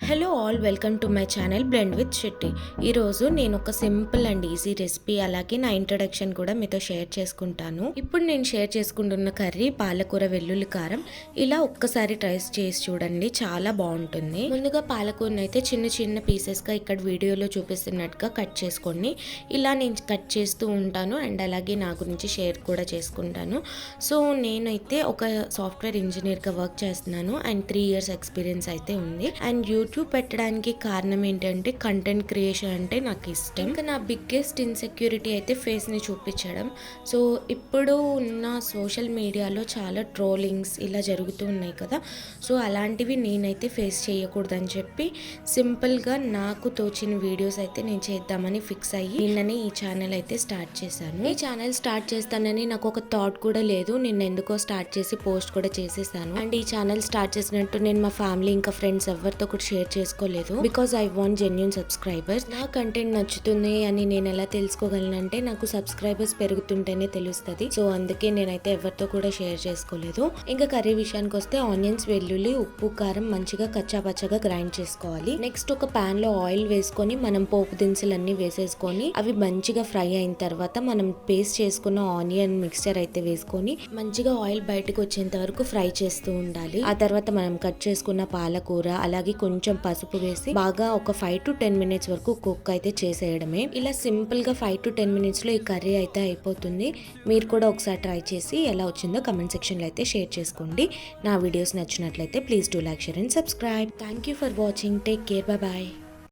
Hello all, welcome to my channel blend with Shetty. ఈరోజు నేను ఒక సింపుల్ అండ్ ఈజీ రెసిపీ అలాగే నా ఇంట్రడక్షన్ కూడా మీతో షేర్ చేసుకుంటాను. ఇప్పుడు నేను షేర్ చేసుకుంటున్న కర్రీ పాలకూర వెల్లుల్లి కారం. ఇలా ఒక్కసారి ట్రై చేసి చూడండి, చాలా బాగుంటుంది. ముందుగా పాలకూరను అయితే చిన్న చిన్న పీసెస్గా ఇక్కడ వీడియోలో చూపిస్తున్నట్టుగా కట్ చేసుకోండి. ఇలా నేను కట్ చేస్తూ ఉంటాను అండ్ అలాగే నా గురించి షేర్ కూడా చేసుకుంటాను. సో నేనైతే ఒక సాఫ్ట్వేర్ ఇంజనీర్గా వర్క్ చేస్తున్నాను అండ్ 3 years ఎక్స్పీరియన్స్ అయితే ఉంది. అండ్ యూట్యూబ్ పెట్టడానికి కారణం ఏంటంటే కంటెంట్ క్రియేషన్ అంటే నాకు ఇష్టం. ఇంకా నా బిగ్గెస్ట్ ఇన్సెక్యూరిటీ అయితే ఫేస్ని చూపించడం. సో ఇప్పుడు ఉన్న సోషల్ మీడియాలో చాలా ట్రోలింగ్స్ ఇలా జరుగుతూ ఉన్నాయి కదా. సో అలాంటివి నేనైతే ఫేస్ చేయకూడదని చెప్పి సింపుల్గా నాకు తోచిన వీడియోస్ అయితే నేను చేద్దామని ఫిక్స్ అయ్యి నిన్ననే ఈ ఛానల్ అయితే స్టార్ట్ చేశాను. ఈ ఛానల్ స్టార్ట్ చేస్తానని నాకు ఒక థాట్ కూడా లేదు. నిన్న ఎందుకో స్టార్ట్ చేసి పోస్ట్ కూడా చేసేసాను. అండ్ ఈ ఛానల్ స్టార్ట్ చేసినట్టు నేను మా ఫ్యామిలీ ఇంకా ఫ్రెండ్స్ ఎవరితో కూడా షేర్ చేసుకోలేదు. Because I want genuine subscribers. నా కంటెంట్ నచ్చుతుంది అని నేను ఎలా తెలుసుకోగలనంటే నాకు సబ్స్క్రైబర్స్ పెరుగుతుంటేనే తెలుస్తుంది. సో అందుకే నేనైతే ఎవరితో కూడా షేర్ చేసుకోలేదు. ఇంకా కర్రీ విషయానికి వస్తే ఆనియన్స్, వెల్లుల్లి, ఉప్పు, కారం మంచిగా కచ్చాపచ్చగా గ్రైండ్ చేసుకోవాలి. నెక్స్ట్ ఒక పాన్ లో ఆయిల్ వేసుకొని మనం పోపు దినుసులన్నీ వేసేసుకొని అవి మంచిగా ఫ్రై అయిన తర్వాత మనం పేస్ట్ చేసుకున్న ఆనియన్ మిక్స్చర్ అయితే వేసుకొని మంచిగా ఆయిల్ బయటకు వచ్చేంత వరకు ఫ్రై చేస్తూ ఉండాలి. ఆ తర్వాత మనం కట్ చేసుకున్న పాలకూర అలాగే కొంచెం పసుపు వేసి బాగా ఒక 5 to 10 minutes వరకు కుక్ అయితే చేసేయడమే. ఇలా సింపుల్ గా 5 to 10 minutes లో ఈ కర్రీ అయితే అయిపోతుంది. మీరు కూడా ఒకసారి ట్రై చేసి ఎలా వచ్చిందో కమెంట్ సెక్షన్ లో అయితే షేర్ చేసుకోండి. నా వీడియోస్ నచ్చినట్లయితే please do like, share and subscribe. Thank you for watching. Take care. Bye bye.